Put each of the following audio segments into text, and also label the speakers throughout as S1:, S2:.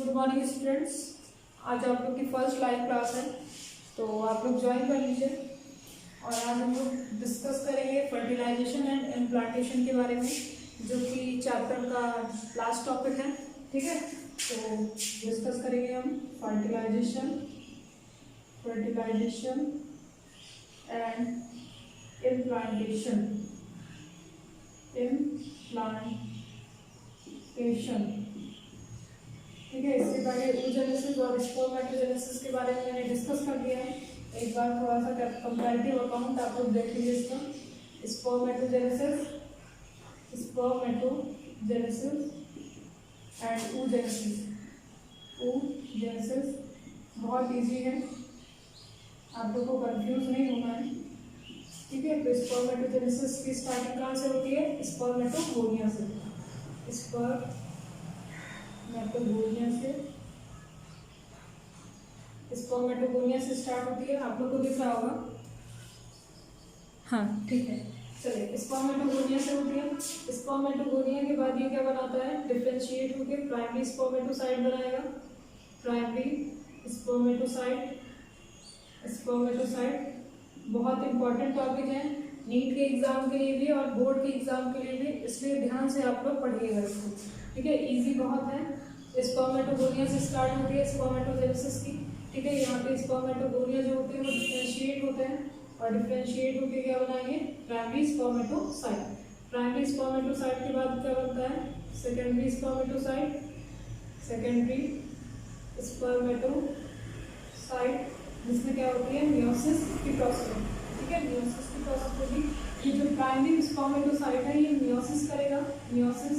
S1: Good morning students. आज आप लोग की फर्स्ट लाइव क्लास है, तो आप लोग ज्वाइन कर लीजिए। और आज हम लोग डिस्कस करेंगे फर्टिलाइजेशन एंड इम्प्लांटेशन के बारे में, जो कि चैप्टर का लास्ट टॉपिक है। ठीक है, तो डिस्कस करेंगे हम फर्टिलाइजेशन एंड इम्प्लांटेशन। ठीक है, इसके पहले oogenesis और spermatogenesis के बारे में मैंने डिस्कस कर दिया है। एक बार थोड़ा सा कंपैरेटिव अकाउंट आप लोग देख लीजिए इसका। स्पर्मेटोजेनेसिस एंड oogenesis बहुत इजी है, आप लोग को कंफ्यूज नहीं होना है। ठीक है, तो स्पर्मेटोजेनेसिस की स्टार्टिंग कहाँ से होती है? स्पर्मेटोगोनिया से। स्पर्मेटोगोनिया से स्टार्ट होती है। आप लोग को दिख रहा होगा? हाँ, ठीक है। चलिए, स्पर्मेटोगोनिया से होती है। स्पर्मेटोगोनिया के बाद ये क्या बनाता है? डिफरेंशिएट होकर प्राइमरी स्पर्मेटोसाइट बनाएगा। प्राइमरी स्पर्मेटोसाइट बहुत इंपॉर्टेंट टॉपिक है नीट के एग्जाम के लिए भी और बोर्ड के एग्जाम के लिए भी, इसलिए ध्यान से आप लोग पढ़िएगा इसको। ठीक है, इजी बहुत है। स्पर्मेटोगोनिया से स्टार्ट होती है स्पर्मेटोजेनेसिस की। ठीक है, यहाँ पे स्पर्मेटोगोनिया जो होते हैं वो डिफरेंशिएट होते हैं और डिफरेंशिएट होकर क्या बनाएंगे? Primary spermatocyte. प्राइमरी स्पर्मेटोसाइट के बाद क्या बनता है? सेकेंडरी स्पर्मेटोसाइट जिसमें क्या होती है? मियोसिस की प्रोसेस। ठीक है, मियोसिस की प्रोसेस होगी। ये जो प्राइमरी स्पर्मेटोसाइट है ये मियोसिस करेगा, मियोसिस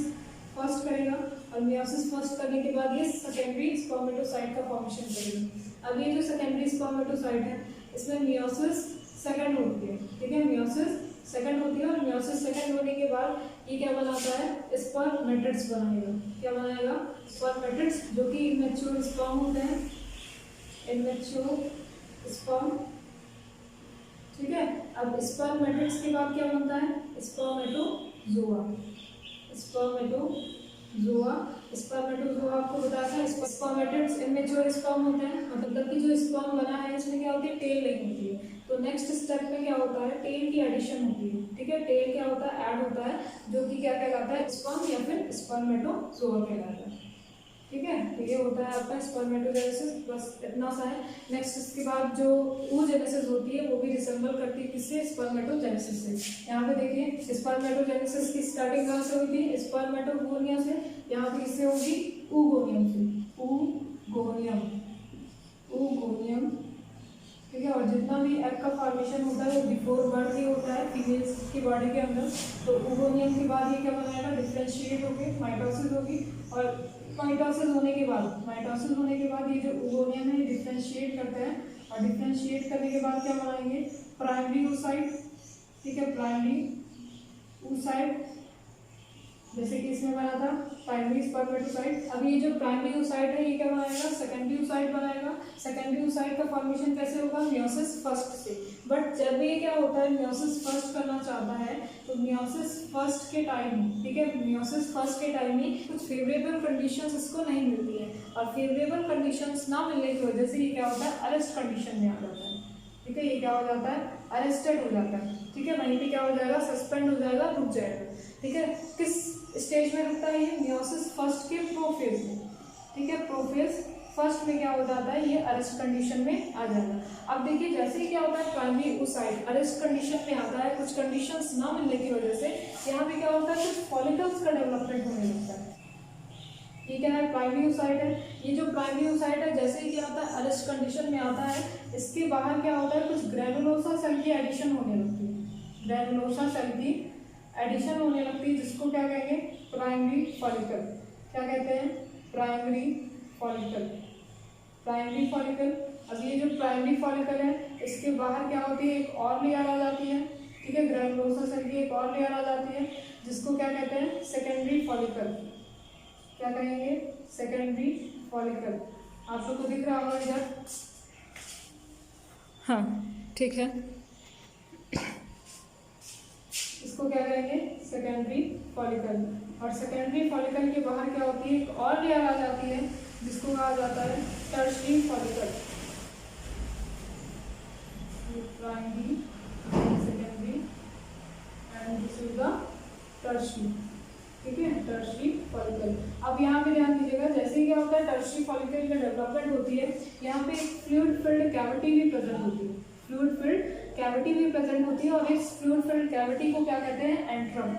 S1: फर्स्ट करेगा और मियोसिस फर्स्ट करने के बाद ये सेकेंडरी स्पर्मेटोसाइट का फॉर्मेशन करेगा। अब ये जो सेकेंडरी स्पर्मेटोसाइट है इसमें मियोसिस सेकंड होती है। ठीक है, मियोसिस सेकंड होती है और मियोसिस सेकंड होने के बाद ये क्या बनाता है? स्पर्मेटिड्स बनाएगा। क्या बनाएगा? स्पर्मेटिड्स, जो कि इमेच्योर स्पर्म होते हैं, इमेच्योर स्पर्म। ठीक है, अब स्पर्मेटिड्स के बाद क्या बनता है? स्पर्मेटोजोआ आपको बताया था। स्पर्मेटिड्स इमेच्योर स्पर्म होते हैं, मतलब कि जो स्पर्म बना है इसमें क्या होती है? टेल नहीं होती है। तो नेक्स्ट स्टेप में क्या होता है? टेल की एडिशन होती है। ठीक है, टेल क्या होता है? ऐड होता है, जो कि क्या कहलाता है? स्पर्म या फिर स्पर्मेटोजोआ कहलाता है। ठीक है, तो ये होता है आपका स्पर्मेटोजेनेसिस। बस इतना सा है। नेक्स्ट इसके बाद जो oogenesis होती है वो भी रिसेंबल करती है किससे? स्पर्मेटोजेनेसिस से। यहाँ पे देखिए, स्पर्मेटोजेनेसिस की स्टार्टिंग कहाँ से हुई थी? स्पर्मेटोगोनिया से। यहाँ पे किससे होगी? oogoनियम से। oogoनियम। ठीक है, और जितना भी एग का फॉर्मेशन होता है वो बिफोर बर्थ ही होता है फीमेल्स की बॉडी के अंदर। तो oogoनियम के बाद ये क्या बनाएगा? डिफरेंशिएट होकर माइटोसिस होगी और माइटोसिस होने के बाद ये जो oogoनियम है डिफरेंशिएट करते हैं और डिफरेंशिएट करने के बाद क्या बनाएंगे? Primary oocyte। ठीक है, प्राइमरी oocyte, जैसे कि इसमें बना था प्राइमरी स्पर्मेटोसाइट। अब ये जो प्राइमरी oocyte है ये क्या बनाएगा? सेकेंडरी oocyte बनाएगा। सेकेंडरी oocyte का फॉर्मेशन कैसे होगा? मियोसिस फर्स्ट से। बट जब ये क्या होता है? मियोसिस फर्स्ट करना चाहता है तो मियोसिस फर्स्ट के टाइम, ठीक है, मियोसिस फर्स्ट के टाइम में कुछ फेवरेबल कंडीशंस इसको नहीं मिलती है और फेवरेबल कंडीशंस ना मिलने की वजह से ये क्या होता है? अरेस्ट कंडीशन में आ जाता है। ठीक है, ये क्या हो जाता है? अरेस्टेड हो जाता है। ठीक है, वहीं पे क्या हो जाएगा? सस्पेंड हो जाएगा, रुक जाएगा। ठीक है, किस स्टेज में रुकता है ये? मियोसिस फर्स्ट के प्रोफेज में। ठीक है, प्रोफेज फर्स्ट में क्या हो जाता है? ये अरेस्ट कंडीशन में आ जाएगा। अब देखिए, जैसे ही क्या होता है? प्राइमरी oocyte अरेस्ट कंडीशन में आता है, कुछ कंडीशंस ना मिलने की वजह से यहाँ पे क्या होता है? कुछ फॉलिकल्स का डेवलपमेंट होने लगता है। ये क्या है? प्राइमरी oocyte है। ये जो प्राइमरी oocyte है जैसे ही क्या होता है? अरेस्ट कंडीशन में आता है, इसके बाहर क्या होता है? कुछ ग्रेनुलोसा सेल की एडिशन होने लगती है। ग्रेनुलोसा सेल की एडिशन होने लगती है, जिसको क्या कहेंगे? Primary follicle. क्या कहते हैं? Primary follicle. अब ये जो प्राइमरी फॉलिकल है इसके बाहर क्या होती है? एक और लेयर आ जाती है। ठीक है, ग्रेनुलोसा सेल की एक और लेयर आ जाती है, जिसको क्या कहते हैं? Secondary follicle. क्या कहेंगे? Secondary follicle. आप लोग को दिख रहा होगा इधर? हाँ, ठीक है, इसको क्या कहेंगे? Secondary follicle. और सेकेंडरी फॉलिकल के बाहर क्या होती है? एक और लेयर आ जाती है, जिसको कहा जाता है tertiary follicle, primary, secondary and this is the tertiary. ठीक है, टर्शियरी फॉलिकल। अब यहाँ पे ध्यान दीजिएगा, जैसे ही क्या होता है टर्शियरी फॉलिकल की डेवलपमेंट होती है, यहाँ पे एक फ्लूइड फिल्ड कैविटी भी प्रेजेंट होती है, फ्लूइड फिल्ड कैविटी भी प्रेजेंट होती है, और इस फ्लूइड फिल्ड कैविटी को क्या कहते हैं, एंट्रम,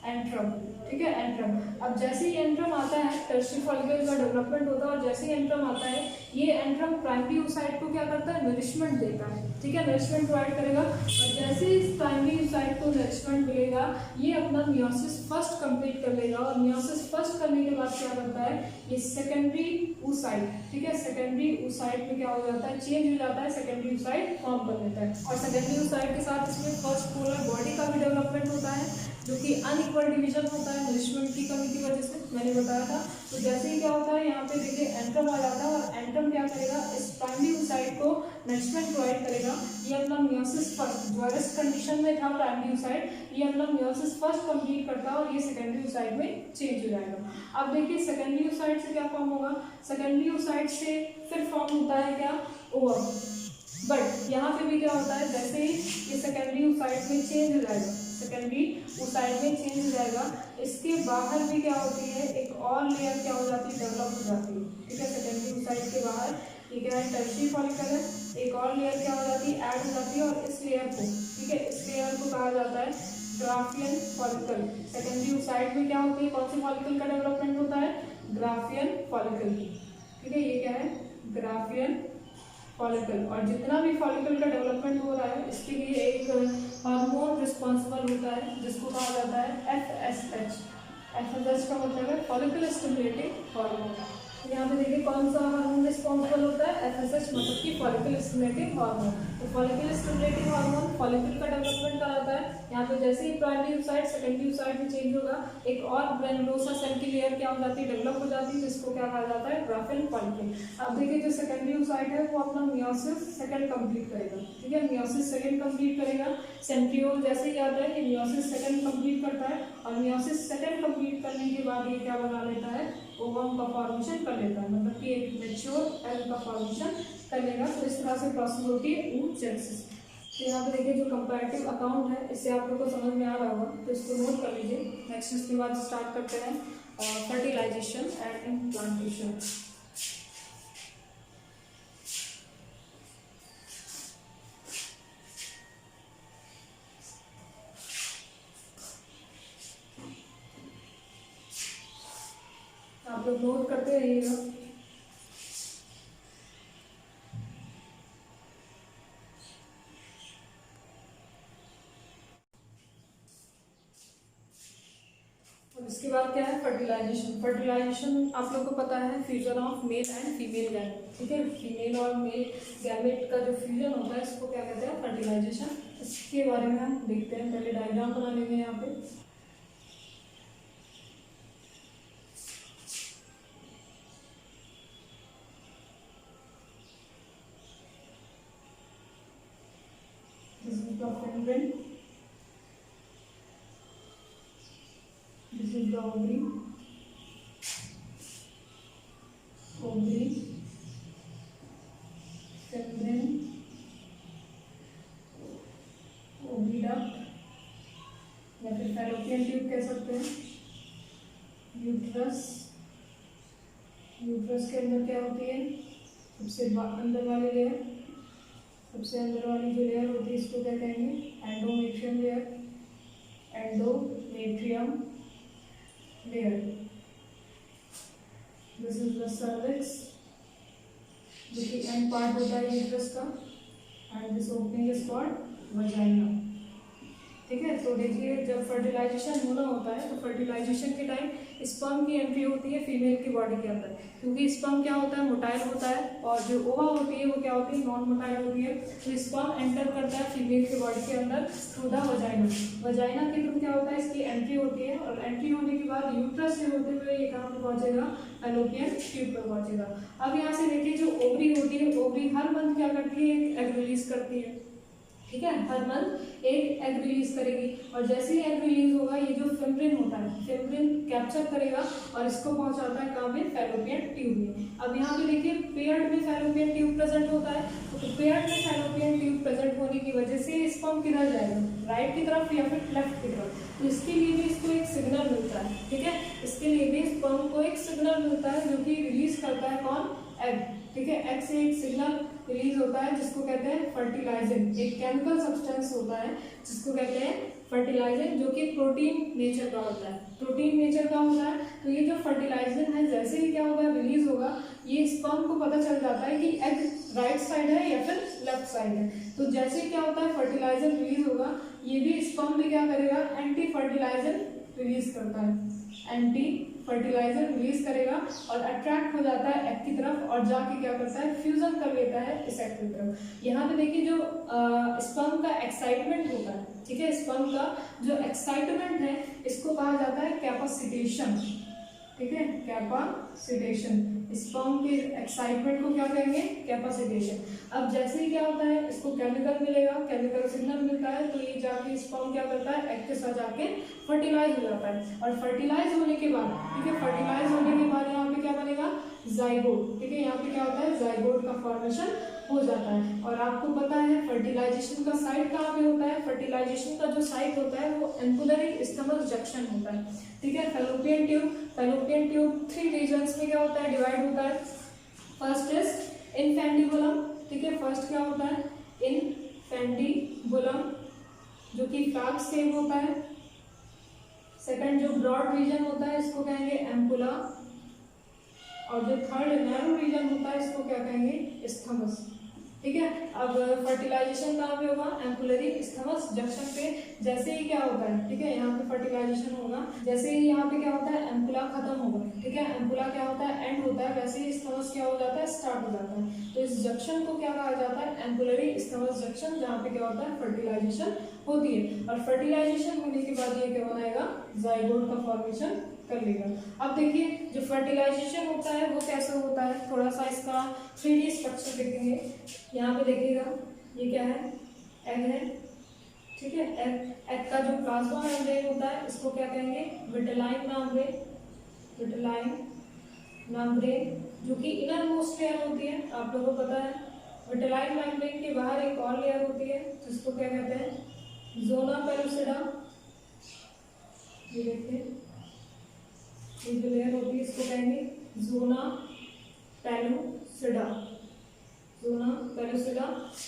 S1: एंट्रम। ठीक है, एंट्रम। अब जैसे ही एंट्रम आता है, टर्शियरी फॉलिकल का डेवलपमेंट होता है, और जैसे ही एंट्रम आता है, ये एंट्रम प्राइमरी oocyte को क्या करता है, नरिशमेंट देता है। ठीक है, नरिशमेंट प्रोवाइड करेगा, और जैसे ही इस प्राइमरी oocyte को नरिशमेंट मिलेगा, ये अपना मियोसिस फर्स्ट कंप्लीट कर लेगा, और मियोसिस फर्स्ट करने के बाद क्या करता है, ये सेकेंडरी oocyte, ठीक है, सेकेंडरी oocyte में क्या हो जाता है, चेंज हो जाता है, सेकेंडरी oocyte फॉर्म कर लेता है। और सेकेंडरी oocyte के साथ इसमें फर्स्ट पोलर बॉडी का भी डेवलपमेंट होता है, जो कि अनइक्वल डिवीजन होता है नरिशमेंट की कमी की वजह से, मैंने बताया था। तो जैसे ही क्या होता है, यहाँ पे देखिए एंट्रम आ जाता है, और एंट्रम क्या करेगा, इस प्राइमरी oocyte को नरिशमेंट प्रोवाइड करेगा। ये अपना मियोसिस फर्स्ट, जो रेस्ट कंडीशन में था प्राइमरी oocyte, ये अपना मियोसिस फर्स्ट कंप्लीट करता है, और ये सेकेंडरी oocyte में चेंज हो जाएगा। अब देखिए सेकेंडरी oocyte से क्या फॉर्म होगा, सेकेंडरी oocyte से फिर फॉर्म होता है क्या, ओवम। बट यहाँ पे भी क्या होता है, जैसे ही ये सेकेंडरी oocyte में चेंज हो जाएगा, सेकेंडरी oocyte में चेंज हो जाएगा, इसके बाहर भी क्या होती है, एक और लेयर क्या हो जाती है, डेवलप हो जाती है। ठीक है, सेकेंडरी oocyte के बाहर ये क्या है, टर्शियरी फॉलिकल है, एक और लेयर क्या हो जाती है, ऐड हो जाती है, और इस लेयर को, ठीक है, इस लेयर को कहा जाता है ग्राफियन फॉलिकल। सेकेंडरी oocyte में क्या होती है, कौन सी फॉलिकल का डेवलपमेंट होता है, ग्राफियन फॉलिकल। ठीक है, ये क्या है, ग्राफियन फॉलिकल। और जितना भी फॉलिकल का डेवलपमेंट हो रहा है, इसके लिए एक हार्मोन रिस्पॉन्सिबल होता है, जिसको कहा जाता है FSH। FSH का मतलब है फॉलिकल स्टिमुलेटिंग हार्मोन। यहाँ पे देखिए कौन सा हार्मोन रिस्पॉन्सिबल होता है, FSH, मतलब कि फॉलिकल स्टिमुलेटिंग हार्मोन। तो फॉलिकल स्टिमुलेटिंग हार्मोन फॉलिकल का डेवलपमेंट कराता है। यहाँ पे जैसे ही प्राइमरी oocyte सेकेंडरी oocyte में चेंज होगा, एक और ग्रैनुलोसा सेल की लेयर क्या हो जाती है, डेवलप हो जाती है, जिसको क्या कहा जाता है, ग्राफियन फॉलिकल। अब देखिए जो सेकेंडरी oocyte है, वो अपना मियोसिस सेकंड कंप्लीट करेगा। ठीक है, मियोसिस सेकंड कंप्लीट करेगा, सेंट्रियोल जैसे ही आता है, ये मियोसिस सेकंड कंप्लीट करता है, और मियोसिस सेकंड कंप्लीट करने के बाद ये क्या बना लेता है, ओवम का फॉर्मेशन कर लेता है, मतलब कि एक मैच्योर एग का फॉर्मेशन कर लेगा। तो इस तरह से प्रोसेस होती है oogenesis। तो यहाँ पे देखिए जो कंपैरेटिव अकाउंट है, इससे आप लोग को समझ में आ रहा होगा, तो इसको नोट कर लीजिए। नेक्स्ट इसके बाद स्टार्ट करते हैं फर्टिलाइजेशन एंड इम्प्लांटेशन। आप लोग नोट करते रहिएगा। इसके बाद क्या है, फर्टिलाइजेशन। फर्टिलाइजेशन आप लोग को पता है, fusion of male and female gamete. ठीक है, फीमेल और मेल गैमेट का जो फ्यूजन होता है, इसको क्या कहते हैं, फर्टिलाइजेशन। इसके बारे में हम देखते हैं, पहले डायग्राम बना लेंगे यहाँ पे। This is the fingering, this is the ovary, fingering, oviduct या फिर फैलोपियन ट्यूब कह सकते हैं, यूट्रस। यूट्रस के अंदर क्या होती है, सबसे अंदर वाली लेयर, सबसे अंदर वाली जो लेयर होती है, इसको क्या कहेंगे, endometrium layer, endometrium layer. This is the cervix, जो कि एंड पार्ट होता है यूट्रस का, and this opening is called vagina. ठीक है, तो देखिए जब फर्टिलाइजेशन होना होता है, तो फर्टिलाइजेशन के टाइम स्पर्म की एंट्री होती है फीमेल की बॉडी के अंदर, क्योंकि स्पर्म क्या होता है, मोटाइल होता है, और जो ओवा होती है वो क्या होती है, नॉन मोटाइल होती है। तो स्पर्म एंटर करता है फीमेल की बॉडी के अंदर थ्रू द वजाइना। वजाइना के थ्रू क्या होता है, इसकी एंट्री होती है, और एंट्री होने के बाद यूट्रस से होते हुए ये कहाँ पर पहुंचेगा, फैलोपियन ट्यूब पर पहुंचेगा। अब यहाँ से देखिए जो ओवरी होती है, ओवरी हर मंथ क्या करती है, एग रिलीज करती है। ठीक है, हर मंथ एक एग रिलीज करेगी, और जैसे ही एग रिलीज होगा ये जो फिम्ब्रिन होता है, फिम्ब्रिन कैप्चर करेगा और इसको पहुंचाता है कहाँ पे, फैलोपियन ट्यूब में। अब यहाँ पे देखिए पेयर्ड में फैलोपियन ट्यूब प्रेजेंट होता है, तो पेयर्ड में फैलोपियन ट्यूब प्रेजेंट होने की वजह से स्पर्म किधर जाएगा, राइट की तरफ या फिर लेफ्ट की तरफ, तो इसके लिए भी इसको एक सिग्नल मिलता है। ठीक है, इसके लिए भी स्पर्म को एक सिग्नल मिलता है जो कि रिलीज करता है कौन, एग। ठीक है, एग से एक सिग्नल रिलीज होता है जिसको कहते हैं फर्टिलाइजेंट, एक केमिकल सब्सटेंस होता है जिसको कहते हैं फर्टिलाइजेंट, जो कि प्रोटीन नेचर का होता है, प्रोटीन नेचर का होता है। तो ये जो फर्टिलाइजेंट है जैसे ही क्या होगा, रिलीज होगा, ये स्पर्म को पता चल जाता है कि एग राइट साइड है या फिर लेफ्ट साइड है। तो जैसे ही क्या होता है, फर्टिलाइजर रिलीज होगा, ये भी स्पर्म में क्या करेगा, एंटी फर्टिलाइजर रिलीज करता है, एंटी फर्टिलाइजर रिलीज करेगा और अट्रैक्ट हो जाता है एग की तरफ और जाके क्या करता है, फ्यूजन कर लेता है इस एग की तरफ। यहाँ पे देखिए जो स्पर्म का एक्साइटमेंट होता है, ठीक है, स्पर्म का जो एक्साइटमेंट है इसको कहा जाता है कैपेसिटेशन। ठीक है, कैपेसिटेशन, स्पर्म के एक्साइटमेंट को क्या कहेंगे, कैपेसिटेशन। अब जैसे ही क्या होता है, इसको केमिकल मिलेगा, केमिकल सिग्नल मिलता है, तो ये जाके स्पर्म क्या करता है, एग के साथ जाके फर्टिलाइज हो जाता है, और फर्टिलाइज होने के बाद, ठीक है, फर्टिलाइज होने के बाद यहाँ पे क्या बनेगा, जाइगोट। ठीक है, यहाँ पे क्या होता है, जाइगोट का फॉर्मेशन हो जाता है। और आपको पता है फर्टिलाइजेशन का साइट कहाँ पे होता है, फर्टिलाइजेशन का जो साइट होता है वो एम्पुलरी स्टमक जंक्शन होता है। ठीक है, फैलोपियन ट्यूब 3 रीजन्स में क्या होता है, डिवाइड होता है। फर्स्ट इज इनफेंडिबुलम, ठीक है, फर्स्ट क्या होता है, इनफेंडिबुलम जो कि फ्लैग शेप होता है। सेकंड जो ब्रॉड रीजन होता है इसको कहेंगे एम्पुला, और जो थर्ड नैरो रीजन होता है इसको क्या कहेंगे, स्थमस। ठीक है, अब फर्टिलाइजेशन कहाँ पे होगा, एम्पुलरी स्थमस जंक्शन पे। जैसे ही क्या होता है, ठीक है, यहाँ पे फर्टिलाइजेशन होगा, जैसे ही यहाँ पे क्या होता है, एम्पुला खत्म होगा, ठीक है, एम्पुला क्या होता है, एंड होता है, वैसे ही स्थमस क्या हो जाता है, स्टार्ट हो जाता है। तो इस जंक्शन को क्या कहा जाता है, एम्पुलरी स्थमस जंक्शन, जहाँ पे क्या होता है, फर्टिलाइजेशन होती है। और फर्टिलाइजेशन होने के बाद ये क्या बनाएगा, जाइगोट का फॉर्मेशन कर लेगा। अब देखिए जो फर्टिलाइजेशन होता है वो कैसे होता है, थोड़ा सा इसका 3D स्ट्रक्चर देखेंगे। यहाँ पे देखिएगा, ये क्या है, एग है। ठीक है, एग का जो प्लाज्मा मेम्ब्रेन होता है इसको क्या कहेंगे, विटेलाइन मेम्ब्रेन, विटेलाइन मेम्ब्रेन, जो कि इनर मोस्ट लेयर होती है, आप लोगों को पता है। विटेलाइन मेम्ब्रेन के बाहर एक और लेयर होती है जिसको क्या कहते हैं, जोना पेलुसिडा। ये देखिए, ये जो लेयर होती है इसको कहेंगे जोना पेलुसिडा, जोना पेलुसिडा।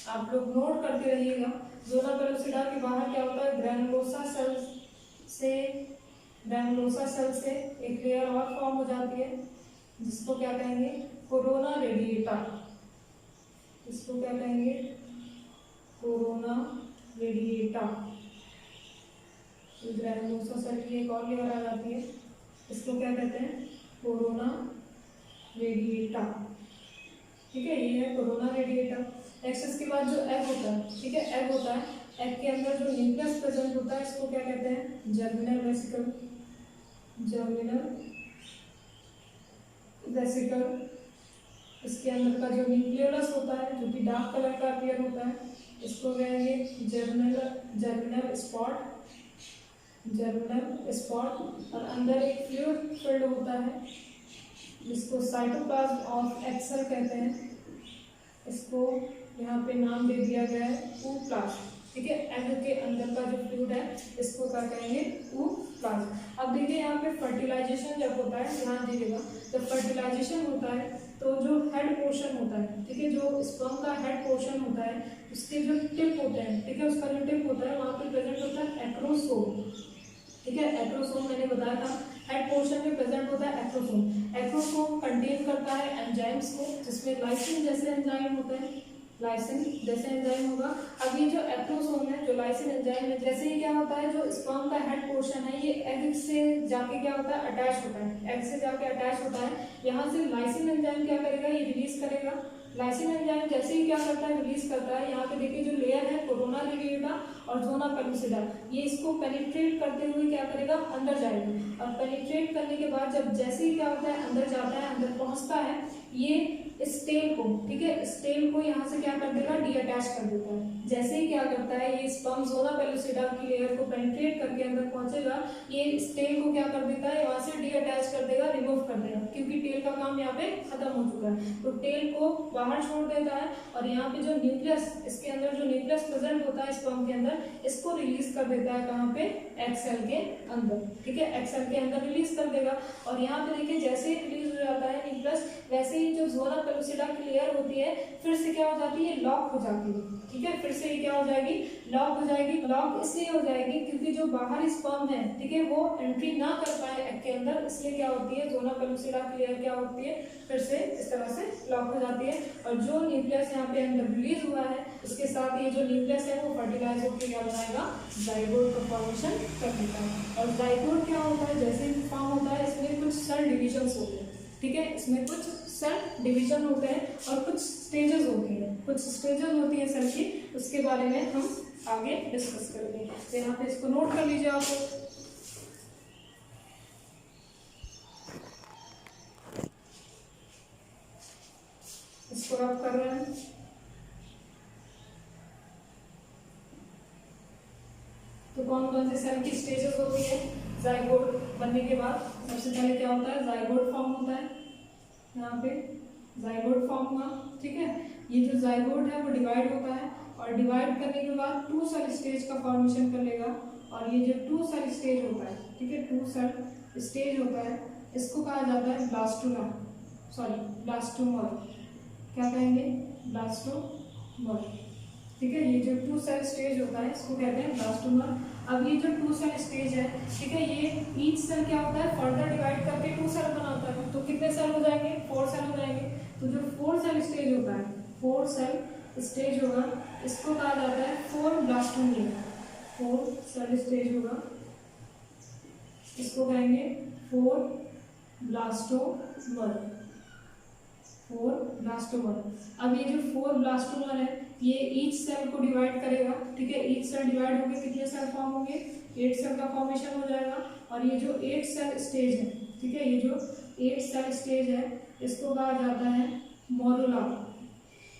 S1: आप लोग नोट करते रहिएगा। जोना पेलुसिडा के बाहर क्या होता है, ग्रैनुलोसा सेल से एक लेयर और फॉर्म हो जाती है जिसको क्या कहेंगे, कोरोना रेडिएटा। इसको क्या कहेंगे, कोरोना रेडिएटा। ग्रैनुलोसा सेल की एक और लेयर आ जाती है, इसको क्या कहते हैं, कोरोना रेडिएटा। ठीक है, ये है कोरोना रेडिएटा। नेक्स्ट इसके बाद जो एग होता है, ठीक है, एग होता है, एग के अंदर जो न्यूक्लियस प्रेजेंट होता है इसको क्या कहते हैं, जर्मिनल वेसिकल, जर्मिनल वेसिकल। इसके अंदर का जो न्यूक्लियस होता है जो कि डार्क कलर का अपीयर होता है इसको कहेंगे जर्मिनल स्पॉट, जर्मिनल स्पॉट। और अंदर एक फ्लूइड फिल्ड होता है जिसको साइटोप्लाज्म ऑफ एग सेल कहते हैं, इसको यहाँ पे नाम दे दिया गया है ooplast। ठीक है, एग के अंदर का जो फ्लूइड है इसको क्या कहेंगे, ooplast। अब देखिए यहाँ पे फर्टिलाइजेशन जब होता है, ध्यान दीजिएगा, जब फर्टिलाइजेशन होता है तो जो हेड पोर्शन होता है, ठीक है, जो स्पर्म का हेड पोर्शन होता है उसके जो टिप होते हैं, ठीक है, उसका जो टिप होता है वहाँ पे प्रेजेंट होता है एक्रोसोम। ठीक है, एक्रोसोम मैंने बताया था, हेड पोर्शन में प्रेजेंट होता है एक्रोसोम। एक्रोसोम कंटेन करता है एंजाइम्स को, जिसमें लाइसिन जैसे एंजाइम होते हैं, लाइसिन जैसे एंजाइम होगा। अब ये जो एक्रोसोम है, जो लाइसिन एंजाइम है, जैसे ही क्या होता है, जो स्पर्म का हेड पोर्शन है ये एग से जाके क्या होता है, अटैच होता है, एग से जाके अटैच होता है। यहाँ से लाइसिन एंजाइम क्या करेगा, ये रिलीज करेगा लाइसिन एंजाइम जैसे ही क्या करता है, रिलीज करता है, यहाँ पे देखिए जो लेयर है कोरोना लिविएटा और जोना पेलुसिडा, ये इसको पेनिट्रेट करते हुए क्या करेगा, अंदर जाएगा। और पेनिट्रेट करने के बाद जब जैसे ही क्या होता है, अंदर जाता है, अंदर पहुंचता है, ये स्टेल को, ठीक है, स्टेल को यहाँ से क्या कर देगा, डीअटैच कर देता है। जैसे ही क्या करता है, ये स्पर्म जोना पेलुसिडा की लेयर को पेनिट्रेट करके अंदर पहुंचेगा, ये स्टेल को क्या कर देता है, वहां से डीअटैच कर देगा, रिमूव कर देगा, क्योंकि टेल का काम यहाँ पे खत्म हो चुका है। तो टेल को बाहर छोड़ देता है और यहाँ पे जो न्यूक्लियस, इसके अंदर जो न्यूक्लियस प्रेजेंट होता है स्पर्म के अंदर, इसको रिलीज कर देता है कहाँ पे, एग सेल के अंदर, ठीक है, एग सेल के अंदर रिलीज कर देगा। और यहाँ पे देखिए जैसे ही रिलीज हो जाता है न्यूक्लियस, वैसे ही जो जोना पेलुसिडा की लेयर होती है फिर से क्या हो जाती है, लॉक हो जाती है, ठीक है, फिर से ये क्या हो जाएगी, लॉक हो जाएगी। लॉक इसलिए हो जाएगी क्योंकि जो बाहर स्पर्म है, ठीक है, वो एंट्री ना कर पाए एग के अंदर, इसलिए क्या होती है, जोना पेलुसिडा की लेयर क्या होती है, फिर से इस तरह से लॉक हो जाती है। और जो न्यूक्लियस यहाँ पे अंदर रिलीज हुआ है, उसके साथ ये जो न्यूक्लियस है वो फर्टिलाइज होकर क्या बनाएगा, जाइगोट का फॉर्मेशन कर देता है। और जाइगोट क्या होता है, जैसे ही फॉर्म होता है, इसमें कुछ सेल डिविजन्स होते हैं, ठीक है, इसमें कुछ सेल डिवीजन होते हैं और कुछ स्टेजेस होती हैं, कुछ स्टेजेस होती है सेल की, उसके बारे में हम आगे डिस्कस करेंगे। तो यहाँ पे इसको नोट कर लीजिए आप। इसको आप कर रहे हैं। तो कौन कौन से सेल की स्टेजेस होती है जाइगोट बनने के बाद? सबसे पहले क्या होता है, जाइगोट फॉर्म होता है, यहाँ पे जाइगोट फॉर्म हुआ, ठीक है। ये जो जाइगोट है वो डिवाइड होता है और डिवाइड करने के बाद 2 सेल स्टेज का फॉर्मेशन कर लेगा। और ये जो 2 सेल स्टेज होता है, ठीक है, 2 सेल स्टेज होता है, इसको कहा जाता है ब्लास्टुला, सॉरी ब्लास्टोमर, क्या कहेंगे, ब्लास्टोमर, ठीक है। ये जो 2 सेल स्टेज होता है इसको कहते हैं ब्लास्टोमर। अब ये जो 2 सेल स्टेज है, ठीक है, ये ईच सेल क्या होता है, फर्दर डिवाइड करके 2 सेल बनाता है। तो कितने सेल हो जाएंगे, 4 सेल हो जाएंगे। तो जो 4 सेल स्टेज होता है, 4 सेल स्टेज होगा, इसको कहा जाता है 4 ब्लास्टोमियर, 4 सेल स्टेज होगा, इसको कहेंगे 4 ब्लास्टोमर, 4 ब्लास्टोमर। अब ये जो 4 ब्लास्टोमर है, ये ईच सेल को डिवाइड करेगा, ठीक है, ईच सेल डिवाइड होकर कितने सेल फॉर्म होंगे, 8 सेल का फॉर्मेशन हो जाएगा। और ये जो 8 सेल स्टेज है, ठीक है, ये जो 8 सेल स्टेज है, इसको कहा जाता है मोरुला,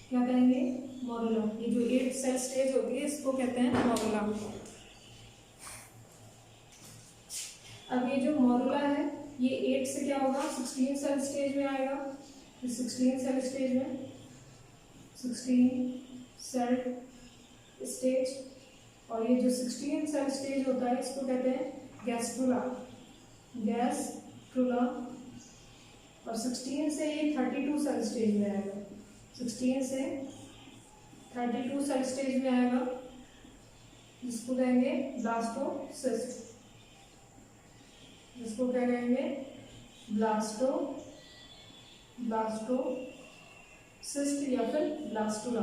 S1: क्या कहेंगे, मोरुला। ये जो 8 सेल स्टेज होती है इसको कहते हैं मोरुला। अब ये जो मोरुला है, ये 8 से क्या होगा, 16 सेल स्टेज में आएगा। 16 सेल स्टेज में, 16 सेल स्टेज, और ये जो 16 सेल स्टेज होता है इसको कहते हैं गैस्ट्रुला, गैस्ट्रुला। और 16 से ये 32 सेल स्टेज में आएगा, 16 से 32 सेल स्टेज में आएगा, जिसको कहेंगे ब्लास्टोसिस्ट, जिसको क्या कहेंगे, ब्लास्टोसिस्ट या फिर ब्लास्टुला,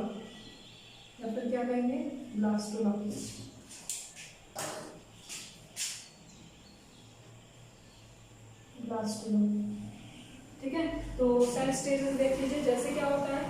S1: या फिर क्या कहेंगे, ब्लास्टुला। ब्लास्टुला, ठीक है। तो सेल स्टेजेस देख लीजिए, जैसे क्या होता है,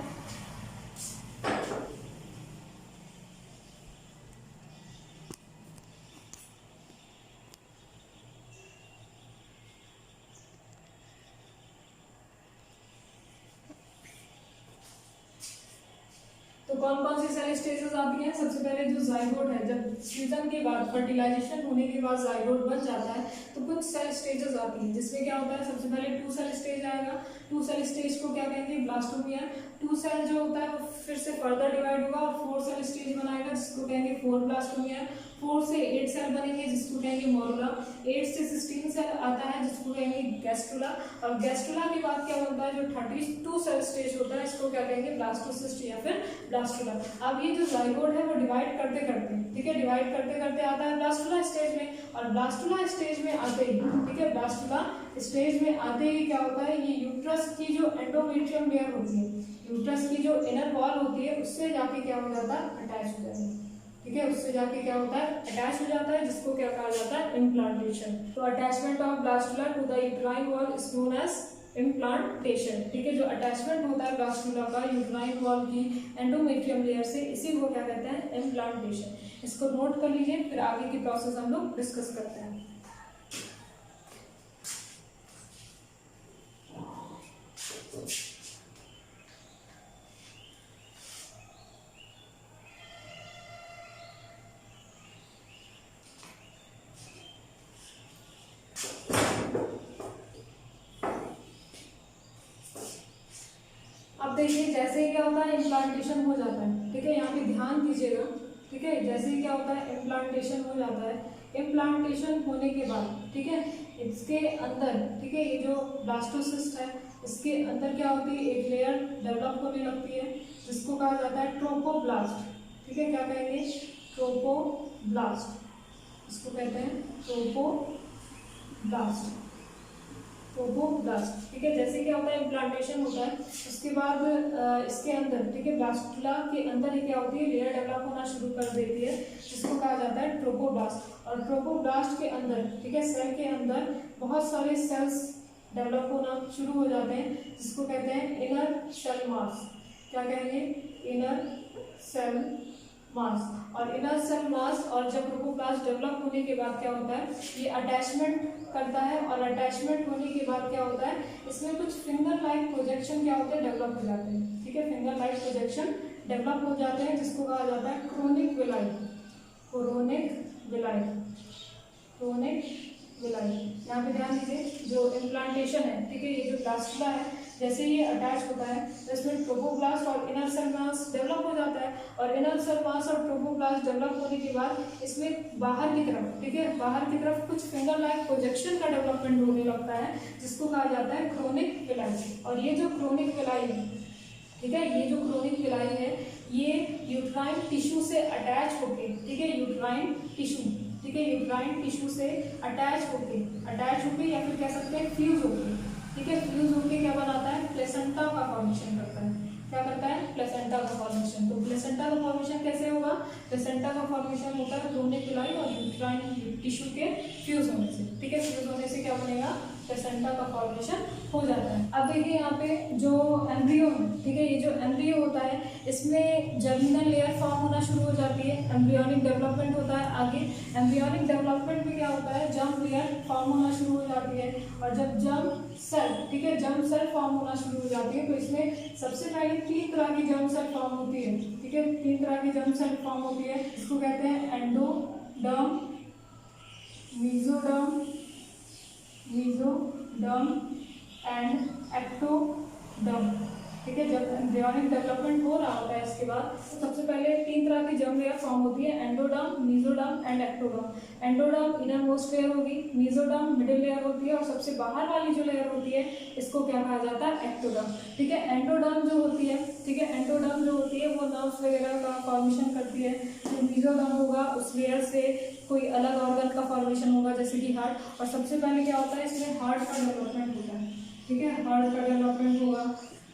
S1: तो कौन कौन सी सेल स्टेजेस आती हैं? सबसे पहले जो जाइगोट है, जब सीजन के बाद फर्टिलाइजेशन होने के बाद जाइगोट बन जाता है तो कुछ सेल स्टेजेस आती हैं, जिसमें क्या होता है, सबसे पहले 2 सेल स्टेज आएगा। 2 सेल स्टेज को क्या कहेंगे, ब्लास्टोमियर। 2 सेल जो होता है वो फिर से फर्दर डिवाइड होगा और 4 सेल स्टेज बनाएगा, जिसको कहेंगे 4 ब्लास्टोमियर। 4 से 8 सेल बनेंगे, जिसको कहेंगे मोरुला। 8 से 16 सेल आता है, जिसको कहेंगे गैस्ट्रुला। और गैस्ट्रुला के बाद क्या बनता है, जो 32 सेल स्टेज होता है, इसको क्या कहेंगे, ब्लास्टोसिस्ट या फिर ब्लास्टुला। अब ये जो जाइगोट है वो डिवाइड करते करते, ठीक है, डिवाइड करते करते आता है ब्लास्टुला स्टेज में। और ब्लास्टुला स्टेज में आते ही, ठीक है, ब्लास्टुला स्टेज में आते ही क्या होता है, ये यूट्रस की जो एंडोमेट्रियम लेयर होती है, यूट्रस की जो इनर वॉल होती है, उससे जाके क्या हो जाता है, अटैच हो जाता है, ठीक है, उससे जाके क्या होता है, अटैच हो जाता है, जिसको क्या कहा जाता है, इम्प्लांटेशन। तो attachment of blastula to the uterine wall is known as implantation, ठीक है। जो अटैचमेंट होता है ब्लास्टुला का यूट्राइन वॉल की एंडोमेट्रियम लेयर से, इसी को क्या कहते हैं, इम्प्लांटेशन। इसको नोट कर लीजिए, फिर आगे की प्रोसेस हम लोग डिस्कस करते हैं। अब देखिए जैसे ही क्या होता है, इम्प्लांटेशन हो जाता है, ठीक है। यहाँ पे ध्यान दीजिएगा, ठीक है। जैसे ही क्या होता है, इम्प्लांटेशन हो जाता है, इम्प्लांटेशन होने के बाद, ठीक है, इसके अंदर, ठीक है, ये जो ब्लास्टोसिस्ट है, इसके अंदर क्या होती है, एक लेयर डेवलप होने लगती है जिसको कहा जाता है ट्रोपोब्लास्ट, ठीक है। क्या कहेंगे, ट्रोपोब्लास्ट, इसको कहते हैं ट्रोपोब्लास्ट, ट्रोपोब्लास्ट, ठीक है। जैसे क्या होता है, इम्प्लांटेशन होता है, उसके बाद इसके अंदर, ठीक है, ब्लास्टुला के अंदर ही क्या होती है, लेयर डेवलप होना शुरू कर देती है जिसको कहा जाता है ट्रोपोब्लास्ट। और ट्रोपोब्लास्ट के अंदर, ठीक है, सेल के अंदर बहुत सारे सेल्स डेवलप होना शुरू हो जाते हैं जिसको कहते हैं इनर सेल मास। क्या कहेंगे, इनर सेल मास। और इनर सेल मास, और जब ट्रोपोब्लास्ट डेवलप होने के बाद क्या होता है, ये अटैचमेंट करता है, और अटैचमेंट होने के बाद क्या होता है, इसमें कुछ फिंगर लाइक प्रोजेक्शन क्या होते हैं, डेवलप हो जाते हैं, ठीक है। फिंगर लाइक प्रोजेक्शन डेवलप हो जाते हैं जिसको कहा जाता है chronic villi, chronic villi, chronic villi. यहाँ पे ध्यान दीजिए, जो इम्प्लांटेशन है, ठीक है, ये जो ब्लास्टुला है, जैसे ये अटैच होता है तो इसमें ट्रोपोब्लास्ट और इनर सेल मास डेवलप हो जाता है, और इनर सेल मास और ट्रोपोब्लास्ट डेवलप होने के बाद इसमें बाहर की तरफ, ठीक है, बाहर की तरफ कुछ फिंगर लाइक प्रोजेक्शन का डेवलपमेंट होने लगता है जिसको कहा जाता है क्रोनिक विलाई। और ये जो क्रोनिक विलाई है, ठीक है, ये जो क्रोनिक विलाई है, ये यूट्राइन टिश्यू से अटैच होके, ठीक है, यूट्राइन टिश्यू, ठीक है, यूट्राइन टिश्यू से अटैच होके या फिर कह सकते हैं फ्यूज होके, ठीक है, फ्यूज होके क्या बनाता है, प्लेसेंटा का फॉर्मेशन करता है। क्या करता है, प्लेसेंटा का फॉर्मेशन। तो प्लेसेंटा का फॉर्मेशन कैसे होगा, प्लेसेंटा का फॉर्मेशन होता है क्रोनिक विलाई और यूट्राइन टिश्यू के फ्यूज होने से, ठीक है। फ्यूज होने से क्या बनेगा, प्लेसेंटा का फॉर्मेशन हो जाता है। अब देखिए यहाँ पे जो एम्ब्रियो है, ठीक है, ये जो एम्ब्रियो होता है, इसमें जर्मिनल लेयर फॉर्म होना शुरू हो जाती है, एम्ब्रियोनिक डेवलपमेंट होता है। आगे एम्ब्रियोनिक डेवलपमेंट में क्या होता है, जर्म लेयर फॉर्म होना शुरू हो जाती है, और जब जर्म सेल, ठीक है, जर्म सेल फॉर्म होना शुरू हो जाती है तो इसमें सबसे पहले 3 तरह की जर्म सेल फॉर्म होती है, ठीक है, 3 तरह की जर्म सेल फॉर्म होती है। इसको कहते हैं endoderm, mesoderm, mesoderm and ectoderm, ठीक है। जब एम्ब्रियोनिक डेवलपमेंट हो रहा होता है इसके बाद तो सबसे पहले 3 तरह की जर्म लेयर फॉर्म होती है, endoderm, mesoderm and ectoderm. Endoderm inner most layer होगी, मेसोडर्म मिडिल लेयर होती है, और सबसे बाहर वाली जो लेयर होती है इसको क्या कहा जाता है, एक्टोडर्म, ठीक है। एंडोडर्म जो होती है, ठीक है, एंडोडर्म जो होती है वो नर्व्स वगैरह का फॉर्मेशन करती है। जो मेसोडर्म होगा उस लेयर से कोई अलग ऑर्गन का फॉर्मेशन होगा जैसे कि हार्ट, और सबसे पहले क्या होता है, इसमें हार्ट का डेवलपमेंट होता है, ठीक है, हार्ट का डेवलपमेंट होगा।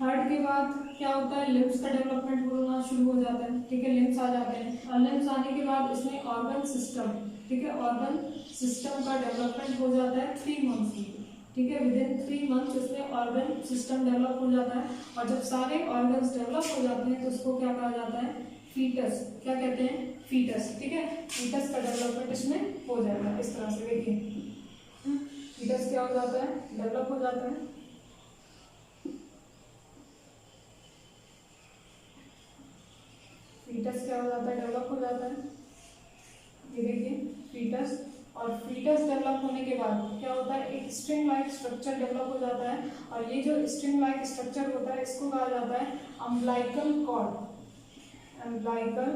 S1: हार्ट के बाद क्या होता है, लिम्स का डेवलपमेंट होना शुरू हो जाता है, ठीक है, लिम्स आ जाते हैं, और लिम्स आने के बाद इसमें ऑर्गन सिस्टम, ठीक है, ऑर्गन सिस्टम का डेवलपमेंट हो जाता है 3 मंथ्स में, ठीक है। विदिन 3 मंथ्स इसमें ऑर्गन सिस्टम डेवलप हो जाता है, और जब सारे ऑर्गन्स डेवलप हो जाते हैं तो उसको क्या कहा जाता है, फीटस, क्या कहते हैं, फीटस, ठीक है। फीटस का डेवलपमेंट इसमें हो जाएगा इस तरह से। देखिए फीटस क्या हो जाता है, डेवलप हो जाता है, फीटस क्या हो जाता है, डेवलप हो जाता है, ये देखिए फीटस। और फीटस डेवलप होने के बाद क्या होता है, एक स्ट्रिंग लाइक स्ट्रक्चर डेवलप हो जाता है, और ये जो स्ट्रिंग लाइक स्ट्रक्चर होता है इसको कहा जाता है अम्बिलिकल कॉर्ड, अम्बिलिकल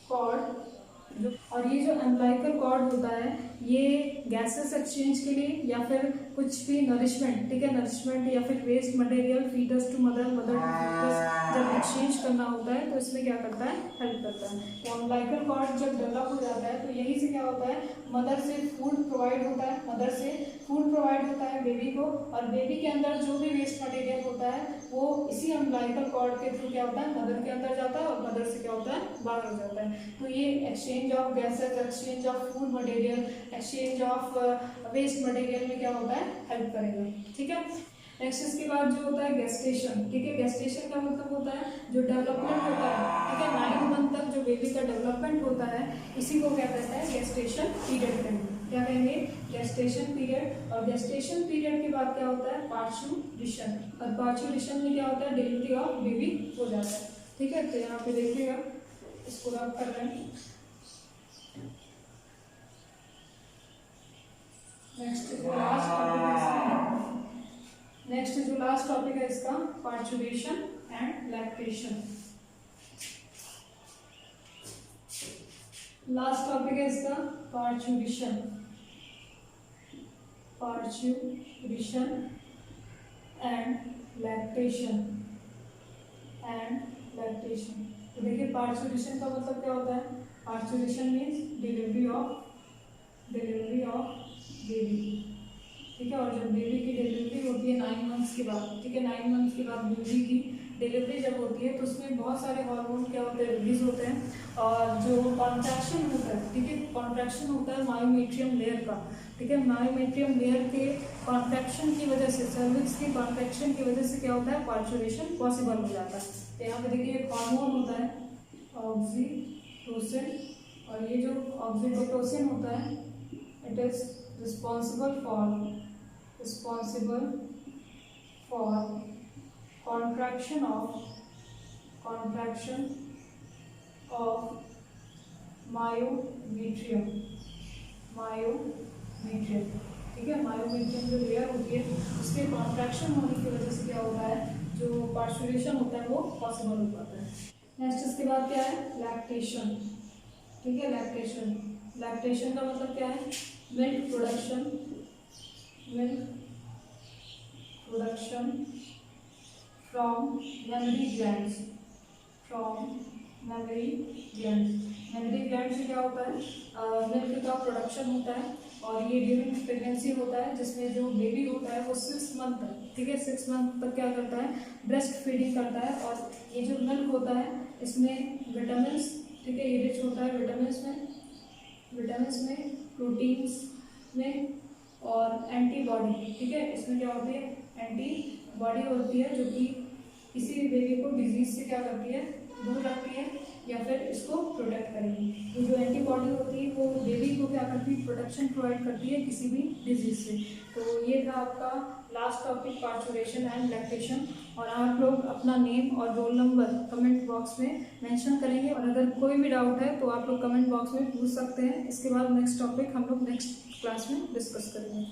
S1: कॉर्ड। और ये जो अम्बिलिकल कॉर्ड होता है ये गैसेस एक्सचेंज के लिए या फिर कुछ भी नरिशमेंट, ठीक है, नरिशमेंट या फिर waste material foetus to mother, mother to foetus जब एक्सचेंज करना होता है तो इसमें क्या करता है, हेल्प करता है। तो अम्बिलिकल कॉर्ड जब डेवलप हो जाता है तो यहीं से क्या होता है, मदर से फूड प्रोवाइड होता है, मदर से फूड प्रोवाइड होता है बेबी को, और बेबी के अंदर जो भी वेस्ट मटेरियल होता है वो इसी अम्बिलिकल कॉर्ड के थ्रू क्या होता है, मदर के अंदर जाता है, और मदर से क्या होता है, बाहर हो जाता है। तो ये exchange of gases, exchange of food material, exchange of waste material में क्या होता है, हेल्प करेगा, ठीक है। नेक्स्ट इसके बाद जो होता है गेस्टेशन, ठीक है। गेस्टेशन का मतलब होता है जो डेवलपमेंट होता है, ठीक है। 9 मंथ तक जो बेबी का डेवलपमेंट होता है इसी को क्या कहता है, गेस्टेशन पीरियड कहेंगे। क्या कहेंगे, गेस्टेशन पीरियड। और गेस्टेशन पीरियड के बाद क्या होता है, पार्चुरेशन। और पार्चुरेशन में क्या होता है, डिलीवरी ऑफ बेबी हो जाता है, ठीक है। तो यहाँ पे देखिएगा, इसको रब कर रहे हैं। नेक्स्ट जो लास्ट टॉपिक है इसका, parturition and lactation. Last topic है इसका पार्चुरेशन एंड लैक्टेशन। तो देखिए पार्चुरेशन का मतलब क्या होता है, parturition means delivery of baby, ठीक है। और जब बेबी की डिलीवरी होती है 9 मंथ्स के बाद, ठीक है, 9 मंथ्स के बाद बेबी की डिलीवरी जब होती है तो उसमें बहुत सारे हार्मोन क्या होते हैं, रिलीज होते हैं। और जो कॉन्ट्रैक्शन होता है, ठीक है, कॉन्ट्रैक्शन होता है मायोमेट्रियम लेयर का, ठीक है। मायोमेट्रियम लेयर के कॉन्ट्रैक्शन की वजह से, सर्विक्स की कॉन्ट्रैक्शन की वजह से क्या होता है, पार्चुरेशन पॉसिबल हो जाता है। तो यहाँ पे देखिए एक हार्मोन होता है ऑक्सीटोसिन, और ये जो ऑक्सीटोसिन होता है it is responsible for contraction of myometrium, ठीक है। मायोमेट्रियम जो लेयर होती है उसके कॉन्ट्रैक्शन होने की वजह से क्या होता है, जो पार्चुरेशन होता है वो पॉसिबल हो पाता है। नेक्स्ट इसके बाद क्या है, लैक्टेशन, ठीक है। लैक्टेशन का मतलब क्या है, milk production from mammary glands। Memory gland से क्या होता है, मिल्क का प्रोडक्शन होता है। और ये ड्यूरिंग प्रेगनेंसी होता है, जिसमें जो बेबी होता है वो 6 मंथ तक, ठीक है, 6 मंथ तक क्या करता है, ब्रेस्ट फीडिंग करता है। और ये जो मिल्क होता है इसमें विटामिन, ठीक है, ये रिच होता है विटामिन में, प्रोटीन्स में और एंटीबॉडी, ठीक है। इसमें क्या होती है, एंटीबॉडी होती है जो कि किसी भी बेबी को डिजीज से क्या करती है, दूर रखती है या फिर इसको प्रोटेक्ट करेगी। तो जो एंटीबॉडी होती है वो बेबी को क्या करती है, प्रोटेक्शन प्रोवाइड करती है किसी भी डिजीज से। तो ये था आपका last topic, parturition and lactation. और आप लोग अपना नेम और रोल नंबर कमेंट बॉक्स में मेंशन करेंगे। और अगर कोई भी डाउट है तो आप लोग कमेंट बॉक्स में पूछ सकते हैं। इसके बाद नेक्स्ट टॉपिक हम लोग नेक्स्ट क्लास में डिस्कस करेंगे।